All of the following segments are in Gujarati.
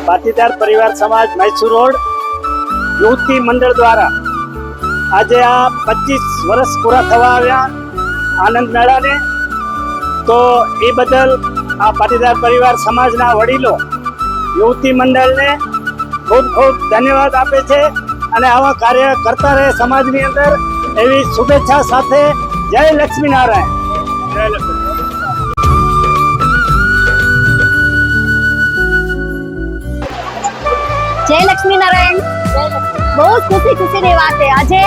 પાટીદાર પરિવાર સમાજ મૈસૂર રોડ યુવતી મંડળ દ્વારા આજે આ 25 વર્ષ પૂરા થવા આવ્યા આનંદ મેળાને, તો એ બદલ આ પાટીદાર પરિવાર સમાજના વડીલો યુવતી મંડળને ખૂબ ખૂબ ધન્યવાદ આપે છે અને આવા કાર્ય કરતા રહે સમાજની અંદર એવી શુભેચ્છા સાથે જય લક્ષ્મીનારાયણ. જય લક્ષ્મી. जय लक्ष्मी नारायण। बहुत खुशी ની વાત છે। આજે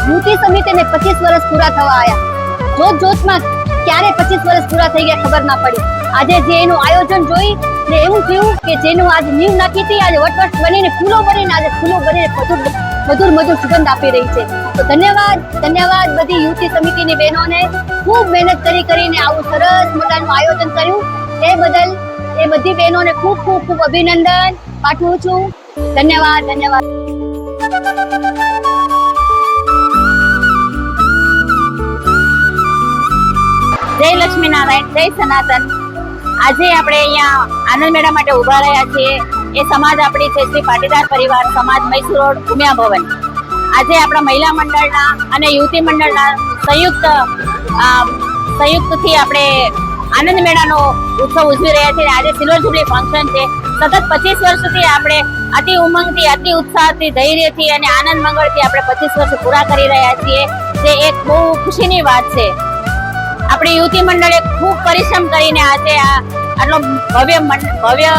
યુવતી સમિતિને 25 વર્ષ પૂરા થવા આવ્યા। જોતમાં ક્યારે 25 વર્ષ પૂરા થઈ ગયા ખબર ના પડી। આજે જે એનું આયોજન જોઈ ને એવું થયું કે જેનું આજ નીવ નાખી હતી, આજે વટવટ બનીને ફૂલો બનીને આજે ફૂલો બનીને મધુર સુગંધ આપી રહી છે। તો ધન્યવાદ બધી યુવતી સમિતિની બહેનોને, ખૂબ મહેનત કરીને આવું સરસ મજાનું આયોજન કર્યું એ બદલ એ બધી બહેનોને ખૂબ અભિનંદન પાઠવું છું। ધન્યવાદ। જય લક્ષ્મી નારાયણ, જય સનાતન। આજે આપણે અહીંયા આનંદ મેળા માટે ઉભા રહ્યા છીએ। એ સમાજ આપણી છે શ્રી પાટીદાર પરિવાર સમાજ મૈસૂર રોડ ઉમિયા ભવન। આજે આપણા મહિલા મંડળના અને યુવતી મંડળના સંયુક્તથી આપણે આનંદ મેળાનો ઉત્સવ ઉજવી રહ્યા છીએ। આજે સિલ્વર જુબલી ફંક્શન છે। સતત 25 વર્ષથી આપણે અતિ ઉમંગથી, અતિ ઉત્સાહથી, ધૈર્યથી અને આનંદ મંગળથી આપણે 25 વર્ષ પૂરા કરી રહ્યા છીએ, જે એક બહુ ખુશીની વાત છે। આપણી યુવતી મંડળે ખૂબ પરિશ્રમ કરીને આજે આટલો ભવ્ય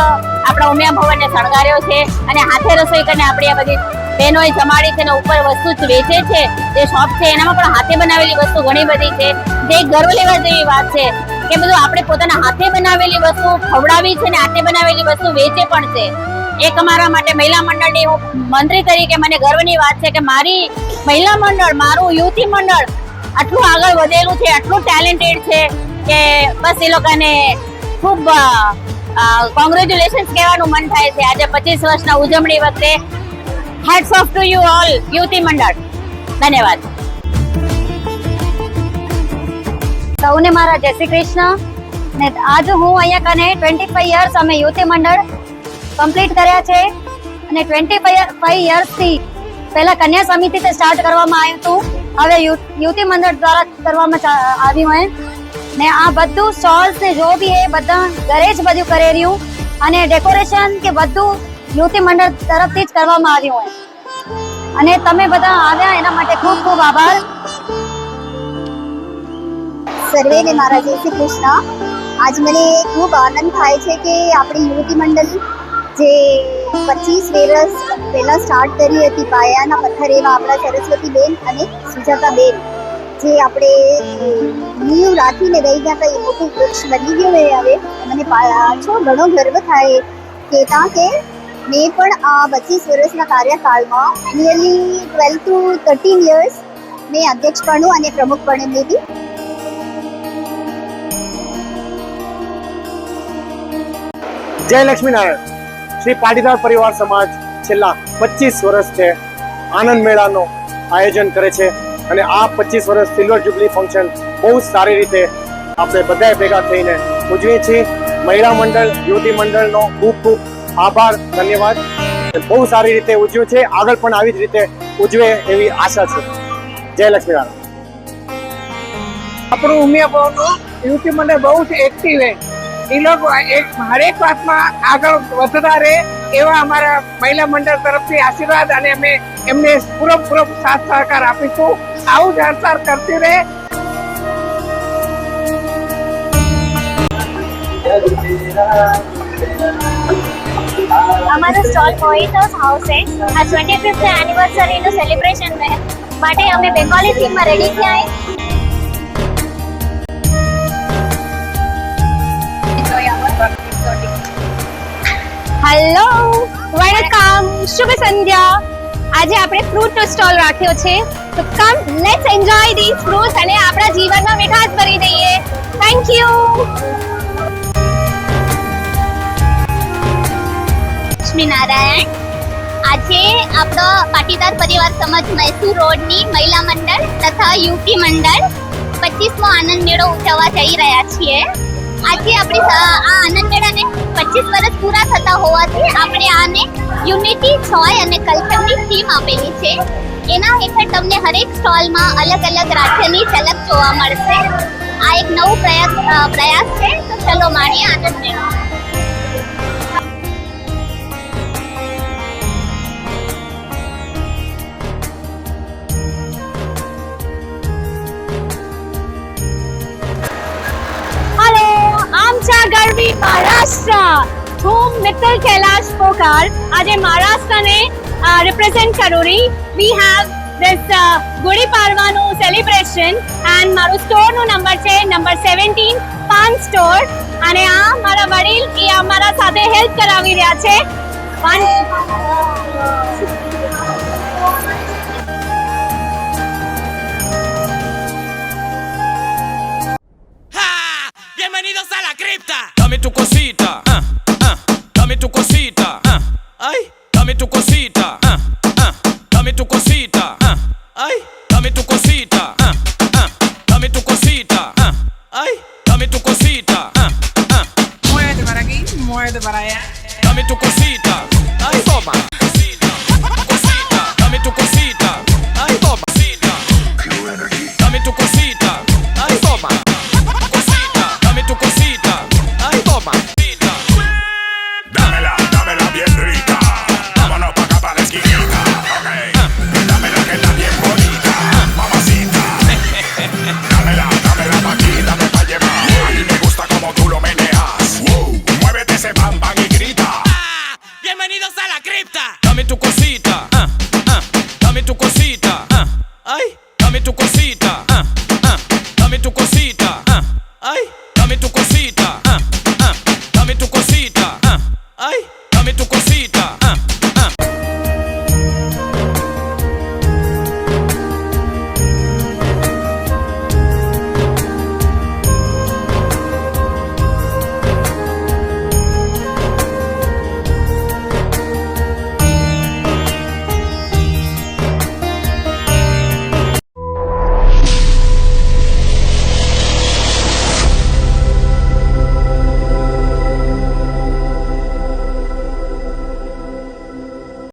આપણા ઉમિયા ભવનને શણગાર્યો છે અને હાથે રસોઈ કરીને આપણી આ બધી બહેનોએ જમાડી છે અને ઉપર વસ્તુ વેચે છે, જે શોપ છે એનામાં પણ હાથે બનાવેલી વસ્તુ ઘણી બધી છે, જે એક ગર્વ લેવા જેવી વાત છે કે બધું આપણે પોતાના હાથે બનાવેલી વસ્તુ ખવડાવી છે ને હાથે બનાવેલી વસ્તુ વેચે પણ છે। એક અમારા માટે મહિલા મંડળની હું મંત્રી તરીકે મને ગર્વની વાત છે કે મારી મહિલા મંડળ, મારું યુવતી મંડળ આટલું આગળ વધેલું છે, આટલું ટેલેન્ટેડ છે કે બસ એ લોકોને ખૂબ કોંગ્રેચ્યુલેશન્સ કહેવાનું મન થાય છે। આજે 25 વર્ષના ઉજવણી વખતે hats of to you all યુવતી મંડળ। ધન્યવાદ। સૌને મારા જય શ્રી કૃષ્ણ। ને આજ હું અહીંયા કને 25 યર્સ અમે યુવતી મંડળ કમ્પ્લીટ કર્યા છે અને 25 યર્સથી પહેલા કન્યા સમિતિથી સ્ટાર્ટ કરવામાં આવ્યું હતું, હવે યુવતી મંડળ દ્વારા કરવામાં આવ્યું હે ને આ બધું સ્ટોલ્સ ને જો બી હે બધા ઘરે જ બધું કરી રહ્યું અને ડેકોરેશન કે બધું યુવતી મંડળ તરફથી જ કરવામાં આવ્યું હે અને તમે બધા આવ્યા એના માટે ખૂબ આભાર। સર્વેને મારા જય શ્રી કૃષ્ણ। આજ મને ખૂબ આનંદ થાય છે કે આપણી યુવતી મંડળ જે 25 વર્ષ પહેલા સ્ટાર્ટ કરી હતી, પાયાના પથ્થર એવા આપણા સરસ્વતીબેન અને સુજાતાબેન જે આપણે નીવ રાખીને રહી ગયા હતા, એ મોટું વૃક્ષ બની ગયું એ હવે મને પાછો ઘણો ગર્વ થાય કે મેં પણ આ 25 વર્ષના કાર્યકાળમાં નિયરલી 12 to 13 યર્સ મેં અધ્યક્ષપણું અને પ્રમુખપણે લીધી। જય લક્ષ્મીનારાયણ। શ્રી પાટીદાર પરિવાર સમાજ છેલ્લા 25 વર્ષથી આનંદ મેળાનો આયોજન કરે છે અને આ 25 વર્ષ સિલ્વર જુબલી ફંક્શન બહુ સારી રીતે આપણે બધાએ ભેગા થઈને ઉજવીએ છીએ। મહિલા મંડળ, યુવતી મંડળનો ખૂબ આભાર, ધન્યવાદ। બહુ સારી રીતે ઉજવ્યું છે, આગળ પણ આવી જ રીતે ઉજવે એવી આશા છે। જય લક્ષ્મીનારાયણ। આપણું ઉમિયા ભવનનું યુવતી મંડળ બહુ જ એક્ટિવ છે, એ લોકો હરેક વાતમાં આગળ વધતા રહે એવા અમારા મહિલા મંડળ તરફથી આશીર્વાદ અને અમે એમને પૂરો સાથ સહકાર આપીશું। આવું જ હરસાર કરતી રહે। અમારો સ્ટોલ મોહિતોસ હાઉસ છે। આ 25th એનિવર્સરીનું સેલિબ્રેશન માટે અમે બેંગોલી થીમમાં રેડી થયા છે। હેલો, વેલકમ, શુભ સંધ્યા। આજે આપણે ફ્રૂટ સ્ટોલ રાખ્યો છે, તો come let's enjoy this fruits અને આપણા જીવનમાં મીઠાશ ભરી દઈએ। Thank you. લક્ષ્મી નારાયણ। આજે આપણો પાટીદાર પરિવાર સમાજ મૈસૂર રોડની મહિલા મંડળ તથા યુવતી મંડળ 25મો આનંદ મેળો ઉજવવા જઈ રહ્યા છીએ। આજે આપણી આ આનંદ મેળાને 25 વર્ષ પૂરા થતા હોવાથી આપણે આને યુનિટી જોય અને કલ્ચરની થીમ આપેલી છે. એના હેઠળ તમને હરેક સ્ટોલમાં અલગ અલગ રાજ્યની ઝલક જોવા મળશે. આ એક નવો પ્રયાસ છે. તો ચલો માણીએ આનંદ મેળો. हेलो आमच्या गरवी महाराष्ट्र હું મિત્તલ કૈલાશ પોકાર આજે મહારાષ્ટ્રને રિપ્રેઝેન્ટ કરું રહી. વી હેવ ધીસ ગુડી પાડવાનું સેલિબ્રેશન એન્ડ મારું સ્ટોરનું નંબર છે નંબર 17 પાન સ્ટોર અને આ મારા વડીલ એ અમારા સાથે હેલ્પ કરાવી રહ્યા છે. Bienvenidos a la cripta. Dame tu cosita, dame tu cosita, ay, dame tu cosita, dame tu cosita, ay, dame tu cosita, dame tu cosita, ay, dame tu cosita, Muévete para aquí, muévete para allá. dame tu cosita, ay, toma. Cosita, dame tu cosita, ay, toma. Dame tu cosita, ay, toma. Cosita, dame tu cosita, ay, toma. Dámela bien rica. Vámonos pa' acá pa' la esquinita. Okay. Dámela que está bien bonita, mamacita. Dámela pa' aquí, dame pa' llevar. A mí me gusta como tú lo meneas. Wow. Muévete ese bam bam y grita. Bienvenidos a la cripta. Dame tu cosita, dame tu cosita, ay, dame tu cosita, dame tu cosita, ay, dame tu cosita, dame tu cosita, ay, dame tu cosita.